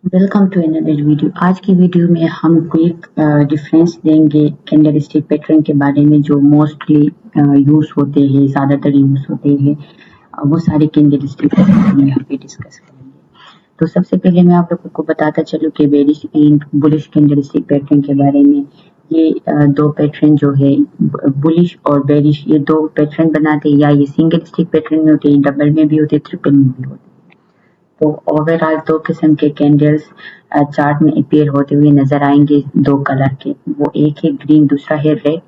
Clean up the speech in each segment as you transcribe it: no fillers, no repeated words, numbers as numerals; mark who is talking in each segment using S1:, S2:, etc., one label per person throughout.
S1: Welcome to another video. आज की video में हम क्विक डिफरेंस देंगे कैंडलस्टिक पैटर्न के बारे में जो मोस्टली यूज होते हैं, ज़्यादातर यूज होते हैं। वो सारे कैंडलस्टिक पैटर्न हम यहाँ पे डिस्कस करेंगे। तो सबसे पहले मैं आप लोगों को बताता चलूँ कि bearish and bullish candlestick pattern के बारे में। ये दो पैटर्न जो है बुलिश और बेरिश, ये दो पैटर्न बनाते हैं, या ये सिंगल स्टिक पैटर्न में होते हैं, डबल में भी होते हैं, ट्रिपल में भी होते हैं। तो ओवरऑल दो किस्म के कैंडल्स चार्ट में अपीयर होते हुए नजर आएंगे, दो कलर के। वो एक है ग्रीन, दूसरा है रेड।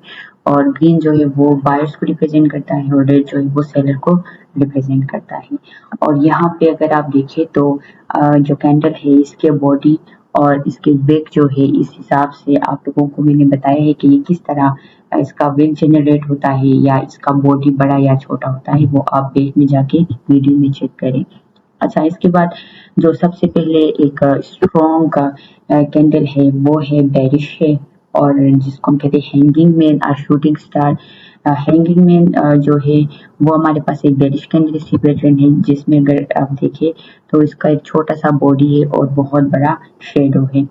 S1: और ग्रीन जो है वो बायर्स को रिप्रेजेंट करता है और रेड जो है वो सेलर को रिप्रेजेंट करता है। और यहाँ पे अगर आप देखें तो जो कैंडल है इसके बॉडी और इसके वेग जो है, इस हिसाब से आप लोगों को मैंने बताया है कि ये किस तरह इसका वेग जनरेट होता है, या इसका बॉडी बड़ा या छोटा होता है, वो आप वेग में जाके वीडियो में चेक करें। अच्छा, इसके बाद जो सबसे पहले एक स्ट्रॉन्ग कैंडल है वो है बेरिश है, और जिसको हम कहते हैं हैंगिंग मैन और शूटिंग स्टार। हैंगिंग मैन जो है वो हमारे पास एक बेरिश कैंडल पैटर्न है, जिसमें अगर आप देखें तो इसका एक छोटा सा बॉडी है और बहुत बड़ा शेडो है,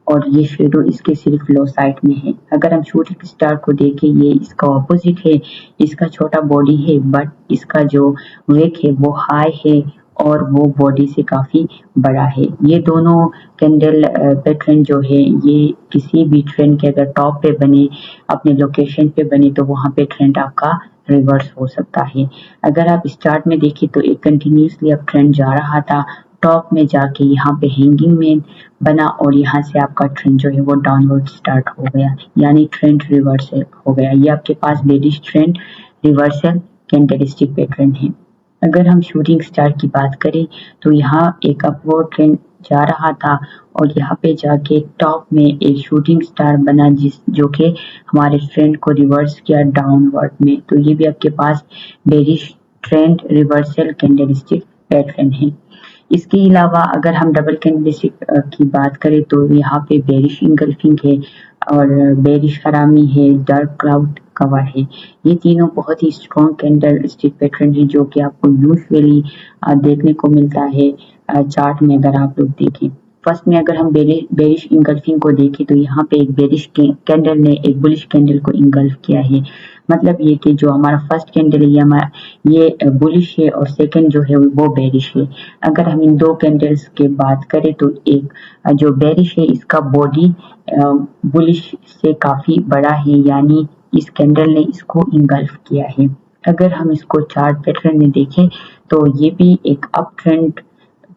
S1: और ये शेडो इसके सिर्फ लो साइड में है। अगर हम शूटिंग स्टार को देखें, ये इसका ऑपोजिट है। इसका छोटा बॉडी है बट इसका जो वेग है वो हाई है, और वो बॉडी से काफी बड़ा है। ये दोनों कैंडल पैटर्न जो है ये किसी भी ट्रेंड के अगर टॉप पे बने, अपने लोकेशन पे बने, तो वहाँ पे ट्रेंड आपका रिवर्स हो सकता है। अगर आप इस चार्ट में देखें तो एक कंटिन्यूसली अब ट्रेंड जा रहा था, टॉप में जाके यहाँ पे हैंगिंग में बना, और यहाँ से आपका ट्रेंड जो है वो डाउनवर्ड स्टार्ट हो गया, यानी ट्रेंड रिवर्सल हो गया। ये आपके पास bearish trend reversal candlestick pattern है। अगर हम शूटिंग स्टार की बात करें तो यहाँ एक अपवर्ड ट्रेंड जा रहा था, और यहाँ पे जाके टॉप में एक शूटिंग स्टार बना, जो कि हमारे ट्रेंड को रिवर्स किया डाउनवर्ड में। तो ये भी आपके पास bearish trend reversal candlestick pattern है। इसके अलावा अगर हम डबल कैंडलस्टिक की बात करें तो यहाँ पे बेरिश इंगल्फिंग है, और बेरिश हरामी है, डार्क क्लाउड कवर है। ये तीनों बहुत ही स्ट्रॉन्ग कैंडलस्टिक पैटर्न है, जो कि आपको यूजुअली देखने को मिलता है चार्ट में। अगर आप लोग देखें, फर्स्ट में अगर हम बेरिश इंगल्फिंग को देखें तो यहाँ पे एक बेरिश कैंडल ने एक बुलिश कैंडल को इंगल्फ किया है। मतलब ये कि जो हमारा फर्स्ट कैंडल है ये बुलिश है, और सेकंड जो है वो बेरिश है। अगर हम इन दो कैंडल्स के बात करें तो एक जो बेरिश है इसका बॉडी बुलिश से काफी बड़ा है, यानी इस कैंडल ने इसको इंगल्फ किया है। अगर हम इसको चार्ट पैटर्न में देखें तो ये भी एक अप ट्रेंड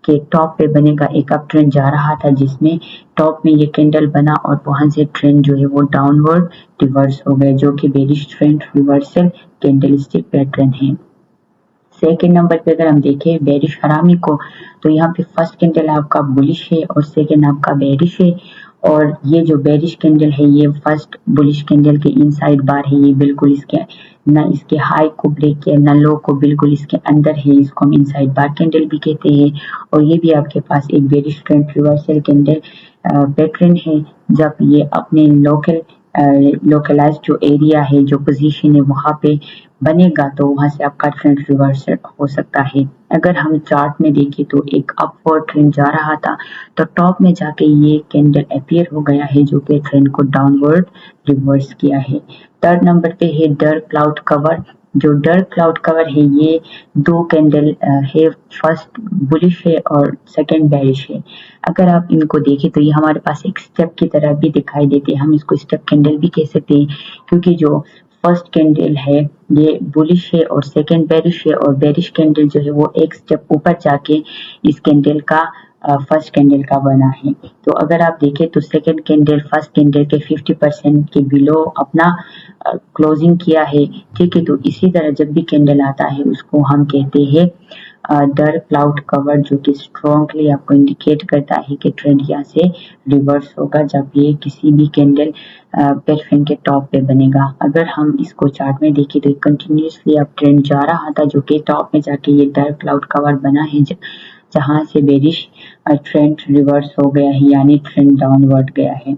S1: के टॉप पे बनेगा। एक अप ट्रेंड जा रहा था जिसमें टॉप में ये कैंडल बना, और वहां से ट्रेंड जो है वो डाउनवर्ड रिवर्स हो गया, जो कि bearish trend reversal candlestick pattern है। सेकेंड नंबर पे अगर हम देखें बेरिश हरामी को, तो यहाँ पे फर्स्ट कैंडल आपका बुलिश है और सेकेंड आपका बेरिश है। और ये जो बेरिश कैंडल है ये फर्स्ट बुलिश कैंडल के इनसाइड बार है, ये बिल्कुल इसके न इसके हाई को ब्रेक किया न लो को, बिल्कुल इसके अंदर है। इसको हम इनसाइड बार कैंडल भी कहते हैं। और ये भी आपके पास एक bearish trend reversal candle pattern है। जब ये अपने लोकलाइज जो एरिया है, जो पोजीशन है वहां पे बनेगा, तो वहां से आपका ट्रेंड रिवर्स हो सकता है। अगर हम चार्ट में देखें तो एक अपवर्ड ट्रेंड जा रहा था, तो टॉप में जाके ये कैंडल अपीयर हो गया है, जो कि ट्रेंड को डाउनवर्ड रिवर्स किया है। थर्ड नंबर पे है डार्क क्लाउड कवर। जो डार्क क्लाउड कवर है ये दो कैंडल है, फर्स्ट बुलिश है और सेकंड बेरिश है। अगर आप इनको देखें तो ये हमारे पास एक स्टेप की तरह भी दिखाई देते हैं। हम इसको स्टेप कैंडल भी कह सकते हैं, क्योंकि जो फर्स्ट कैंडल है ये बुलिश है और सेकंड बेरिश है, और बेरिश कैंडल जो है वो एक स्टेप ऊपर जाके इस कैंडल का फर्स्ट कैंडल का बना है। तो अगर आप देखें तो सेकंड कैंडल फर्स्ट कैंडल के 50% के बिलो अपना क्लोजिंग किया है। ठीक है, तो इसी तरह जब भी कैंडल आता है उसको हम कहते हैं डार्क क्लाउड कवर, जो कि स्ट्रॉन्गली आपको इंडिकेट करता है कि ट्रेंड यहाँ से रिवर्स होगा जब ये किसी भी कैंडल पैटर्न के टॉप पे बनेगा। अगर हम इसको चार्ट में देखें तो कंटिन्यूसली अब ट्रेंड जा रहा था, जो कि टॉप में जाके ये डार्क क्लाउड कवर बना है, जहां से बेरिश ट्रेंड रिवर्स हो गया है, यानी ट्रेंड डाउनवर्ड गया है।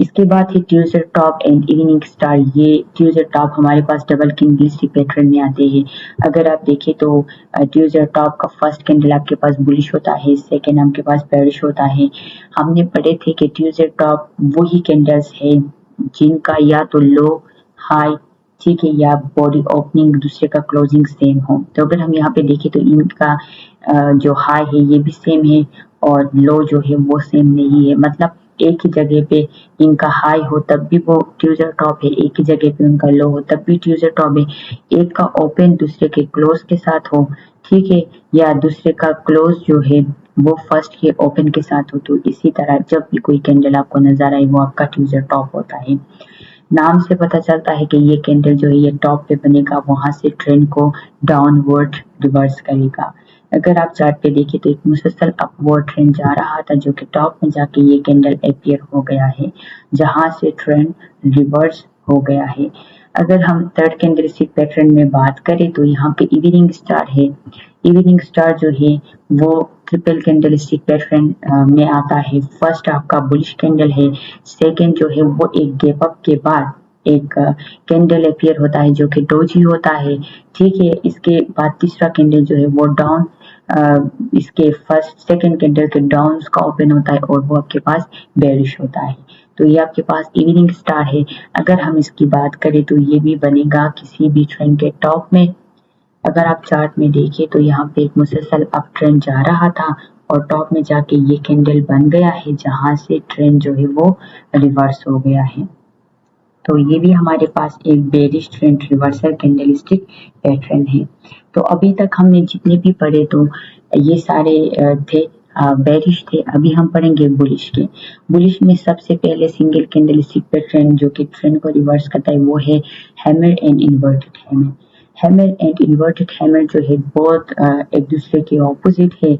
S1: इसके बाद है ट्यूजर टॉप एंड इवनिंग स्टार। ये ट्यूजर टॉप हमारे पास डबल कैंडलस्टिक पैटर्न में आते हैं। अगर आप देखें तो ट्यूजर टॉप का फर्स्ट कैंडल आपके पास बुलिश होता है, सेकेंड आपके पास बेरिश होता है। हमने पढ़े थे कि ट्यूजर टॉप वही कैंडल्स है जिनका या तो लो हाई, ठीक है, या बॉडी ओपनिंग दूसरे का क्लोजिंग सेम हो। तो अगर हम यहाँ पे देखें तो इनका जो हाई है ये भी सेम है और लो जो है वो सेम नहीं है। मतलब एक ही जगह पे इनका हाई हो तब भी वो ट्यूजर टॉप है, एक ही जगह पे उनका लो हो तब भी ट्यूजर टॉप है। एक का ओपन दूसरे के क्लोज के साथ हो, ठीक है, या दूसरे का क्लोज जो है वो फर्स्ट के ओपन के साथ हो। तो इसी तरह जब भी कोई कैंडल आपको नजर आए वो आपका ट्यूजर टॉप होता है। नाम से पता चलता है कि ये कैंडल जो है ये टॉप पे बनेगा, वहां से ट्रेंड को डाउनवर्ड रिवर्स करेगा। अगर आप चार्ट पे देखें तो एक मुसलसल अपवर्ड ट्रेंड जा रहा था जो कि टॉप में जाके ये कैंडल अपीयर हो गया है, जहां से ट्रेंड रिवर्स हो गया है। अगर हम थर्ड कैंडलस्टिक पैटर्न में बात करें तो यहाँ पे इवनिंग स्टार है। इवनिंग स्टार जो है वो ट्रिपल कैंडलस्टिक पैटर्न में आता है। फर्स्ट आपका बुलिश कैंडल है, सेकंड जो है वो एक गैप अप के बाद एक कैंडल अपीयर होता है जो कि डोजी होता है, ठीक है। इसके बाद तीसरा कैंडल जो है वो डाउन, इसके फर्स्ट सेकंड कैंडल के डाउन का ओपन होता है और वो आपके पास बेरिश होता है। तो ये आपके पास इवनिंग स्टार है। अगर हम इसकी बात करें तो ये भी बनेगा किसी भी ट्रेंड के टॉप में। अगर आप चार्ट में देखें तो यहाँ पे एक मुसलसल अप ट्रेंड जा रहा था और टॉप में जाके ये कैंडल बन गया है जहां से ट्रेंड जो है वो रिवर्स हो गया है। तो ये भी हमारे पास एक bearish trend reversal candlestick pattern है। तो अभी तक हमने जितने भी पढ़े तो ये सारे थे बेरिश थे। अभी हम पढ़ेंगे बुलिश के। बुलिश में सबसे पहले सिंगल कैंडलस्टिक पैटर्न जो कि ट्रेंड को रिवर्स करता है वो है hammer and inverted hammer. Hammer and inverted hammer जो है बहुत एक दूसरे के ऑपोजिट है।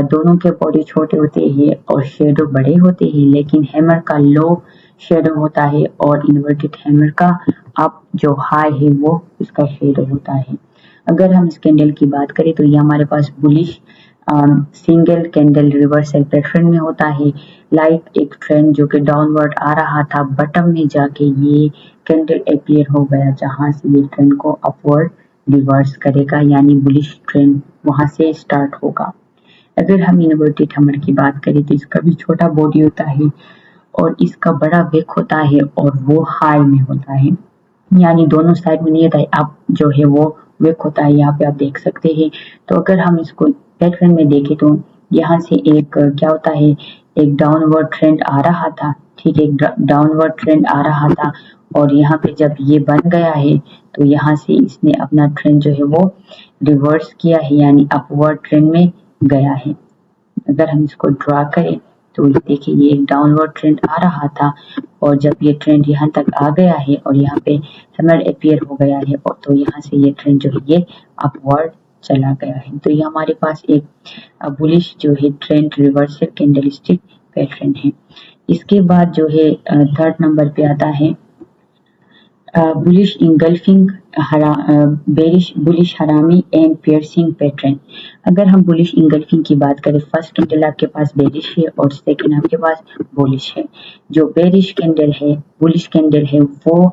S1: दोनों के बॉडी छोटे होते हैं और शेडो बड़े होते हैं, लेकिन हैमर का लो शेडो होता है और इन्वर्टेड हैमर का अप जो हाई है वो इसका शेडो होता है। अगर हम इस कैंडल की बात करें तो ये हमारे पास bullish single candle reversal pattern में होता है। लाइक एक ट्रेंड जो कि डाउनवर्ड आ रहा था, बटम में जाके ये कैंडल अपीयर हो गया जहां से ये ट्रेंड को अपवर्ड रिवर्स करेगा, यानी बुलिश ट्रेंड वहां से स्टार्ट होगा। अगर हम इन्वर्टेड हैमर की बात करें तो इसका भी छोटा बॉडी होता है और इसका बड़ा विक होता है और वो हाई में होता है, यानी दोनों साइड में नहीं होता है, अब जो है वो विक होता है, यहाँ पे आप देख सकते हैं। तो अगर हम इसको पैटर्न में देखें तो यहाँ से एक क्या होता है, एक डाउनवर्ड ट्रेंड आ रहा था, ठीक है, एक डाउनवर्ड ट्रेंड आ रहा था और यहाँ पे जब ये बन गया है तो यहाँ से इसने अपना ट्रेंड जो है वो रिवर्स किया है, यानी अपवर्ड ट्रेंड में गया है। अगर हम इसको ड्रा करें तो देखिए ये एक डाउनवर्ड ट्रेंड आ रहा था और जब ये ट्रेंड यहाँ तक आ गया है और यहाँ पे हैमर अपीयर हो गया है और तो यहाँ से ये ट्रेंड जो है ये अपवर्ड चला गया है। तो ये हमारे पास एक बुलिश जो है ट्रेंड रिवर्सल कैंडलस्टिक पैटर्न है। इसके बाद जो है थर्ड नंबर पे आता है बुलिश इंगल्फिंग बेरिश बुलिश हरामी एंड पियर्सिंग पैटर्न। अगर हम बुलिश इंगल्फिंग की बात करें, फर्स्ट कैंडल आपके पास बेरिश है और सेकंड आपके पास बुलिश है। जो बेरिश कैंडल है, बुलिश कैंडल है, वो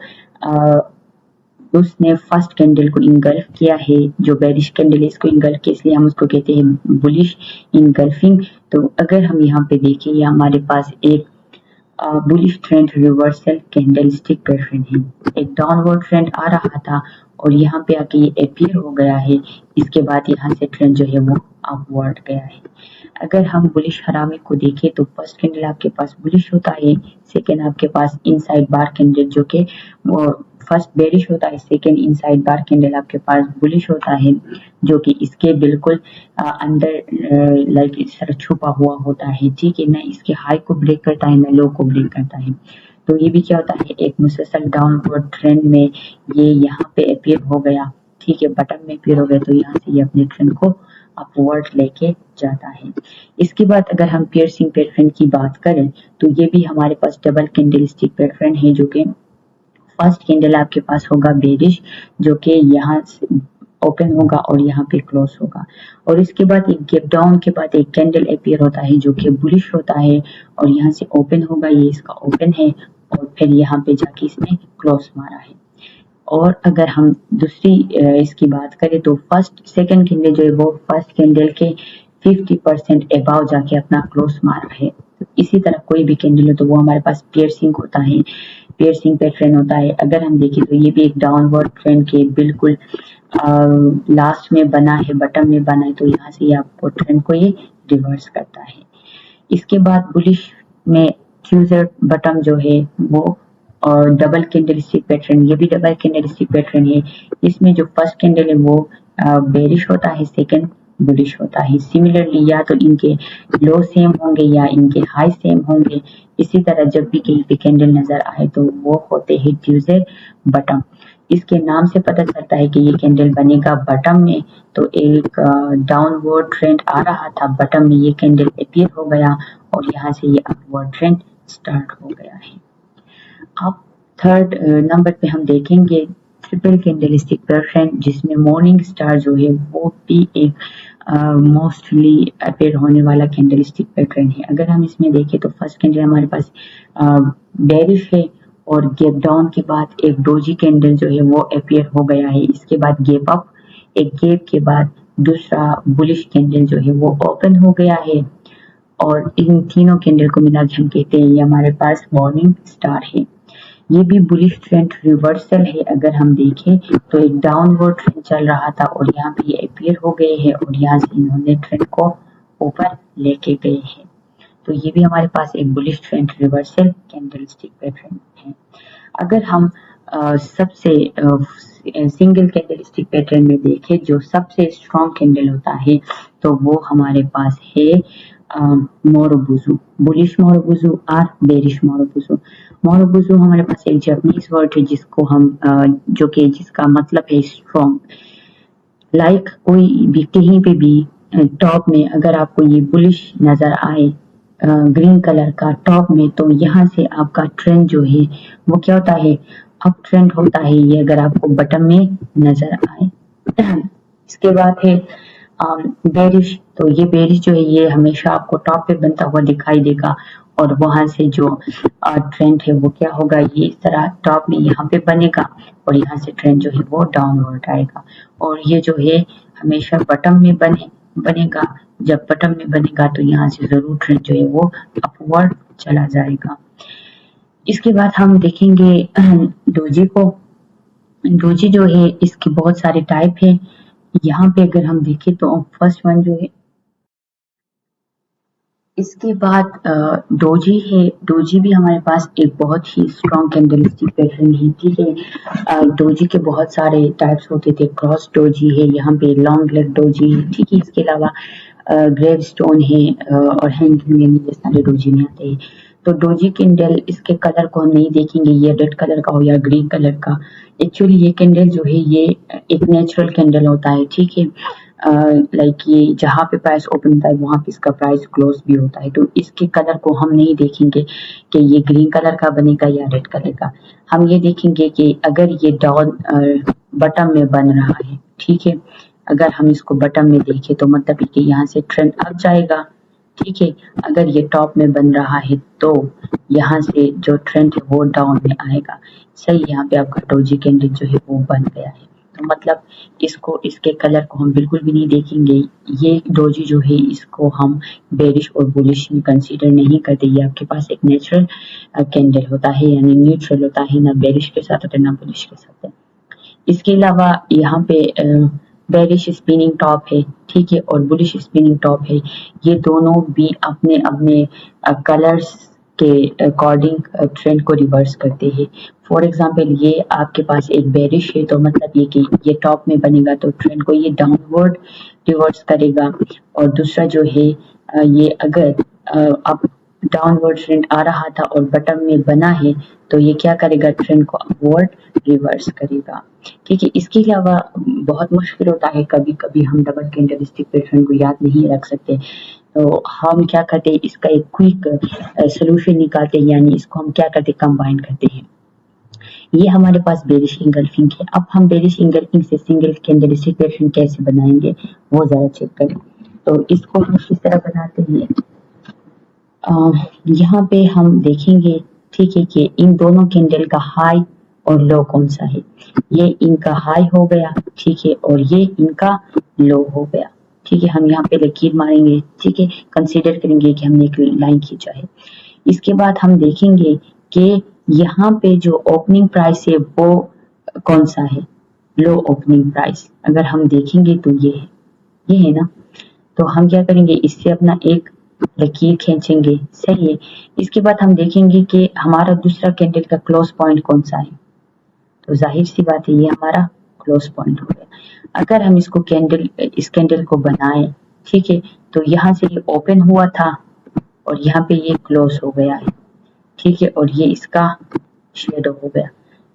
S1: उसने फर्स्ट कैंडल को इंगल्फ किया है। जो बेरिश कैंडल है इसको इंगल्फ किया, इसलिए हम उसको कहते हैं बुलिश इंगल्फिंग। तो अगर हम यहाँ पे देखें, ये हमारे पास एक bullish trend reversal candlestick pattern है। एक डाउनवर्ड ट्रेंड आ रहा था और यहाँ पे आके ये अपीयर हो गया है, इसके बाद यहाँ से ट्रेंड जो है वो अपवर्ड गया है। अगर हम बुलिश हरामी को देखें तो फर्स्ट कैंडल आपके पास बुलिश होता है, सेकेंड आपके पास इनसाइड बार कैंडल जो कि वो फर्स्ट बेरिश होता है, सेकेंड इनसाइड बार कैंडल आपके पास बुलिश होता है जो कि इसके बिल्कुल अंदर लाइक इस तरह छुपा हुआ होता है, ठीक है ना। इसके हाई को ब्रेक करता है, ना लो को ब्रेक करता है। तो ये भी क्या होता है, एक मुसलसल डाउनवर्ड ट्रेंड में ये यहाँ पे अपीयर हो गया, ठीक है, बटन में अपीयर हो गया, तो यहाँ से ये अपने ट्रेंड को अपवर्ड लेके जाता है। इसके बाद अगर हम पियर्सिंग पैटर्न की बात करें तो ये भी हमारे पास डबल कैंडलस्टिक पैटर्न है, जो कि फर्स्ट कैंडल आपके पास होगा बेरिश जो कि यहाँ से ओपन होगा और यहाँ पे क्लोज होगा, और इसके बाद एक गैप डाउन के बाद एक कैंडल अपीयर होता है जो कि बुलिश होता है और यहाँ से ओपन होगा, ये इसका ओपन है और फिर यहाँ पे जाके इसने क्लोज मारा है। और अगर हम दूसरी इसकी बात करें तो फर्स्ट सेकंड कैंडल जो है वो फर्स्ट कैंडल के 50% अबाव जाके अपना क्लोज मारा है। तो इसी तरह कोई भी कैंडल हो तो वो हमारे पास पियर्सिंग होता है, पियर्सिंग पैटर्न होता है। अगर हम देखें तो ये भी एक डाउनवर्ड ट्रेंड के बिल्कुल लास्ट में बना है, बटन में बना है, तो यहाँ से आपको ट्रेंड को ये रिवर्स करता है। इसके बाद बुलिश में ट्यूजर बटन जो है वो और डबल कैंडलस्टिक पैटर्न, ये भी डबल कैंडलस्टिक पैटर्न है। इसमें जो फर्स्ट कैंडल है वो बेरिश होता है, सेकंड बुलिश होता है। सिमिलरली या तो इनके लो सेम होंगे या इनके हाई सेम होंगे। इसी तरह जब भी कहीं पे कैंडल नजर आए तो वो होते हैं ट्यूजर बटन। इसके नाम से पता चलता है कि ये कैंडल बनेगा बटन में, तो एक डाउनवर्ड ट्रेंड आ रहा था, बटन में ये कैंडल अपीयर हो गया और यहाँ से ये अपवर्ड ट्रेंड स्टार्ट हो गया है। अब थर्ड नंबर पे हम देखेंगे ट्रिपल कैंडलस्टिक पैटर्न, जिसमें मॉर्निंग स्टार जो है वो भी एक मोस्टली अपीयर होने वाला कैंडलस्टिक पैटर्न है। अगर हम इसमें देखें तो फर्स्ट कैंडल हमारे पास बेरिश है और गैप डाउन के बाद एक डोजी कैंडल जो है वो अपीयर हो गया है। इसके बाद गैप अप, एक गैप के बाद दूसरा बुलिश कैंडल जो है वो ओपन हो गया है और इन तीनों कैंडल को मिला के हम कहते हैं ये हमारे पास मॉर्निंग स्टार है। ये भी बुलिश ट्रेंड रिवर्सल है। अगर हम देखें तो एक डाउनवर्ड ट्रेंड चल रहा था और यहाँ पे ये अपीयर हो गए हैं और यहाँ से इन्होंने ट्रेंड को ऊपर लेके गए हैं, तो ये भी हमारे पास एक bullish trend reversal candlestick pattern है। अगर हम सबसे सिंगल कैंडलस्टिक पैटर्न में देखें जो सबसे स्ट्रॉन्ग कैंडल होता है तो वो हमारे पास है मोरोबुजू, बुलिश मोरोबुजू और बेरिश मोरोबुजू। मोरोबुजू हमारे पास एक जापानीज वर्ड है जिसको हम जो कि जिसका मतलब है स्ट्रॉन्ग। लाइक कोई भी कहीं पे भी टॉप में अगर आपको ये बुलिश नजर आए ग्रीन कलर का टॉप में, तो यहाँ से आपका ट्रेंड जो है वो क्या होता है, अप ट्रेंड होता है। ये अगर आपको बटन में नजर आए। इसके बाद है बेरिश, तो ये बेरिश जो है ये हमेशा आपको टॉप पे बनता हुआ दिखाई देगा और वहां से जो ट्रेंड है वो क्या होगा, ये इस तरह टॉप में यहाँ पे बनेगा और यहाँ से ट्रेंड जो है वो डाउनवर्ड आएगा और ये जो है हमेशा बटन में बनेगा। जब बटन में बनेगा तो यहाँ से जरूर ट्रेंड जो है वो अपवर्ड चला जाएगा। इसके बाद हम देखेंगे डोजी को। डोजी जो है इसके बहुत सारे टाइप है। यहाँ पे अगर हम देखें तो फर्स्ट वन जो है, इसके बाद डोजी है। डोजी भी हमारे पास एक बहुत ही स्ट्रॉन्ग कैंडलस्टिक पैटर्न है, ठीक है। डोजी के बहुत सारे टाइप्स होते थे, क्रॉस डोजी है, यहाँ पे लॉन्ग लेग डोजी है, ठीक है। इसके अलावा ग्रेव स्टोन है और हैंगिंग में ये सारे डोजी में आते हैं। तो डोजी कैंडल, इसके कलर को हम नहीं देखेंगे ये रेड कलर का हो या ग्रीन कलर का। एक्चुअली ये कैंडल जो है ये एक नेचुरल कैंडल होता है, ठीक है। लाइक ये जहाँ पे प्राइस ओपन होता है वहां पे इसका प्राइस क्लोज भी होता है, तो इसके कलर को हम नहीं देखेंगे कि ये ग्रीन कलर का बनेगा या रेड कलर का। हम ये देखेंगे कि अगर ये डाउन बटन में बन रहा है, ठीक है। अगर हम इसको बटन में देखें तो मतलब कि यहाँ से ट्रेंड अप जाएगा, ठीक है। अगर ये टॉप में बन रहा है तो यहाँ से जो ट्रेंड है वो डाउन में आएगा। सही, यहाँ पे आपका डोजी कैंडल जो है वो बन गया है, तो मतलब इसको, इसके कलर को हम बिल्कुल भी नहीं देखेंगे। ये डोजी जो है इसको हम बेरिश और बुलिश कंसीडर नहीं करते। ये आपके पास एक नेचुरल कैंडल होता है, यानी न्यूट्रल होता है, ना बेरिश के साथ होता है ना बुलिश के साथ है। इसके अलावा यहाँ पे बेरिश स्पिनिंग टॉप है, ठीक है, और बुलिश स्पिनिंग टॉप है। ये दोनों भी अपने अपने कलर्स के अकॉर्डिंग ट्रेंड को रिवर्स करते हैं। फॉर एग्जांपल ये आपके पास एक बेरिश है तो मतलब ये कि ये टॉप में बनेगा तो ट्रेंड को ये डाउनवर्ड रिवर्स करेगा, और दूसरा जो है ये अगर अब डाउनवर्ड ट्रेंड आ रहा था और बटन में बना है तो ये क्या करेगा, ट्रेंड को अपवर्ड रिवर्स करेगा, ठीक है। इसके अलावा बहुत मुश्किल होता है, कभी कभी हम डबल कैंडलस्टिक पैटर्न को याद नहीं रख सकते, तो हम क्या करते हैं, इसका एक क्विक सोल्यूशन निकालते हैं, यानी इसको हम क्या करते हैं, कंबाइन करते हैं। ये हमारे पास बेरिश इंगल्फिंग है। अब हम बेरिश इंगल्फिंग से सिंगल कैंडलस्टिक पैटर्न कैसे बनाएंगे वो जरा चेक करें। तो इसको हम किस तरह बनाते हैं, यहाँ पे हम देखेंगे, ठीक है, कि इन दोनों कैंडल का हाई और लो कौन सा है। ये इनका हाई हो गया, ठीक है, और ये इनका लो हो गया, ठीक है। हम यहाँ पे लकीर मारेंगे, ठीक है, कंसीडर करेंगे कि हमने एक लाइन खींचा है। इसके बाद हम देखेंगे कि यहाँ पे जो ओपनिंग प्राइस है वो कौन सा है, लो ओपनिंग प्राइस। अगर हम देखेंगे तो ये है ना। तो हम क्या करेंगे, इससे अपना एक लकीर खींचेंगे, सही है। इसके बाद हम देखेंगे कि हमारा दूसरा कैंडल का क्लोज पॉइंट कौन सा है। तो जाहिर सी बात है ये हमारा क्लोज पॉइंट हो गया। अगर हम इस कैंडल को बनाए, ठीक है, तो यहाँ से ये ओपन हुआ था और यहाँ पे ये क्लोज हो गया है, ठीक है, और ये इसका शेडो हो गया।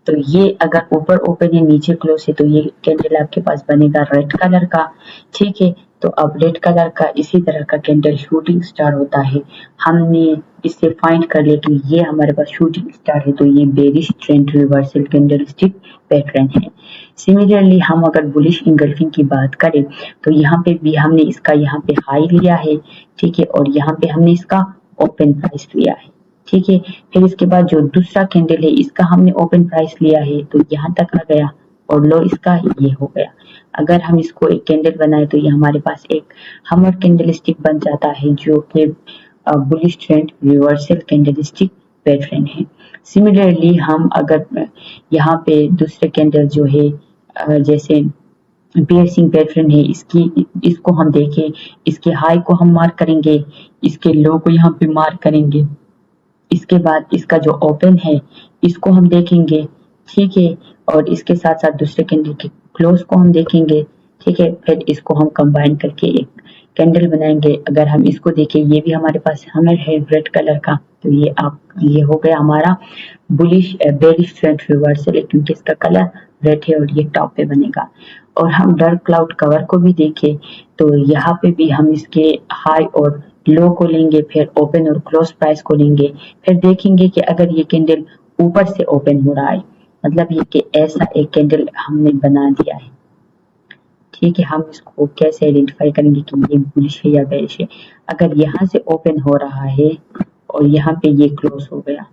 S1: तो ये अगर ऊपर ओपन है नीचे क्लोज है तो ये कैंडल आपके पास बनेगा रेड कलर का, ठीक है। तो अब रेड कलर का इसी तरह का कैंडल शूटिंग स्टार होता है। हमने इससे फाइंड कर लिया कि ये हमारे पास शूटिंग स्टार है, तो ये bearish trend reversal candlestick pattern है। सिमिलरली हम अगर बुलिश इंगल्फिंग की बात करें तो यहाँ पे भी हमने इसका यहाँ पे हाई लिया है, ठीक है, और यहाँ पे हमने इसका ओपन प्राइस लिया है, ठीक है। फिर इसके बाद जो दूसरा कैंडल है इसका हमने ओपन प्राइस लिया है तो यहाँ तक आ गया और लो इसका ये हो गया। अगर हम इसको एक कैंडल बनाए तो ये हमारे पास एक हमर कैंडलस्टिक बन जाता है जो कि bullish trend reversal candlestick pattern है। सिमिलरली हम अगर यहाँ पे दूसरे कैंडल जो है जैसे पियर्सिंग पैटर्न है, इसको हम देखें, इसके हाई को हम मार्क करेंगे, इसके लो को यहाँ पे मार्क करेंगे। इसके बाद इसका जो ओपन है इसको हम देखेंगे, ठीक है, और इसके साथ साथ दूसरे कैंडल के क्लोज को हम देखेंगे, ठीक है। फिर इसको हम कंबाइन करके एक कैंडल बनाएंगे। अगर हम इसको देखें ये भी हमारे पास हमर है रेड कलर का, तो ये हो गया हमारा बुलिश बेरिश ट्रेंड रिवर्सल, क्योंकि इसका कलर रेड है और ये टॉप पे बनेगा। और हम डार्क क्लाउड कवर को भी देखें तो यहाँ पे भी हम इसके हाई और लो को लेंगे, फिर ओपन और क्लोज प्राइस को लेंगे, फिर देखेंगे कि अगर ये कैंडल ऊपर से ओपन हो रहा है, मतलब ये कि ऐसा एक कैंडल हमने बना दिया है, ठीक है। हम इसको कैसे आइडेंटिफाई करेंगे कि ये बुलिश है या बेरिश है। अगर यहाँ से ओपन हो रहा है और यहाँ पे ये क्लोज हो गया,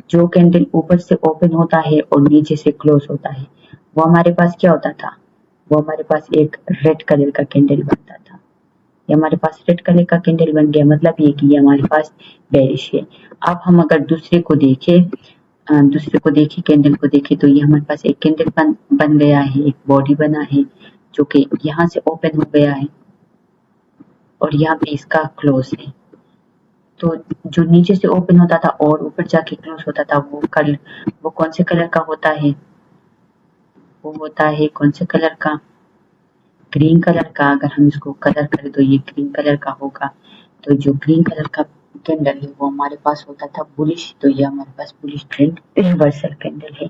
S1: जो कैंडल ऊपर से ओपन होता है और नीचे से क्लोज होता है वो हमारे पास क्या होता था, वो हमारे पास एक रेड कलर का कैंडल बनता था। ये हमारे पास रेड कलर का कैंडल बन गया, मतलब ये कि ये हमारे पास बेरिश है। अब हम अगर दूसरे को देखें कैंडल को देखें तो ये हमारे पास एक कैंडल बन गया है, एक बॉडी बना है जो कि यहाँ से ओपन हो गया है और यहाँ पे इसका क्लोज है। तो जो नीचे से ओपन होता था और ऊपर जाके क्लोज होता था वो कौन से कलर का होता है, वो होता है कौन से कलर का, ग्रीन कलर का। अगर हम इसको कलर करें तो ये ग्रीन कलर का होगा। तो जो ग्रीन कलर का कैंडल है वो हमारे पास होता था बुलिश, तो ये हमारे पास बुलिश ट्रेंड रिवर्सल कैंडल है।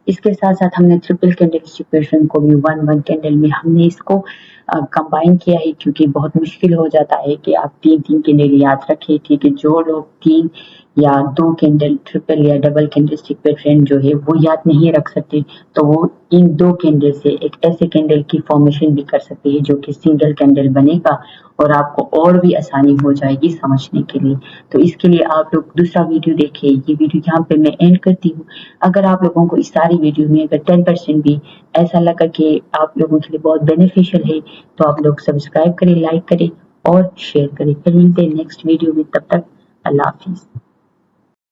S1: इसके साथ साथ हमने ट्रिपल कैंडलस्टिक पैटर्न को भी वन कैंडल में हमने इसको कंबाइन किया है, क्योंकि बहुत मुश्किल हो जाता है कि आप तीन कैंडल याद रखें, ठीक है। जो लोग 3 या 2 कैंडल ट्रिपल या डबल कैंडलस्टिक पैटर्न जो है वो याद नहीं रख सकते, तो वो इन 2 कैंडल से एक ऐसे कैंडल की फॉर्मेशन भी कर सकते हैं जो कि सिंगल कैंडल बनेगा और आपको और भी आसानी हो जाएगी समझने के लिए। तो इसके लिए आप लोग दूसरा वीडियो देखिए। ये वीडियो यहाँ पे मैं एंड करती हूँ। अगर आप लोगों को इस सारी वीडियो में अगर 10% भी ऐसा लगा कि आप लोगों के लिए बहुत बेनिफिशियल है तो आप लोग सब्सक्राइब करें, लाइक करें और शेयर करें। फिर मिलते हैं नेक्स्ट वीडियो में, तब तक अल्लाह हाफिज।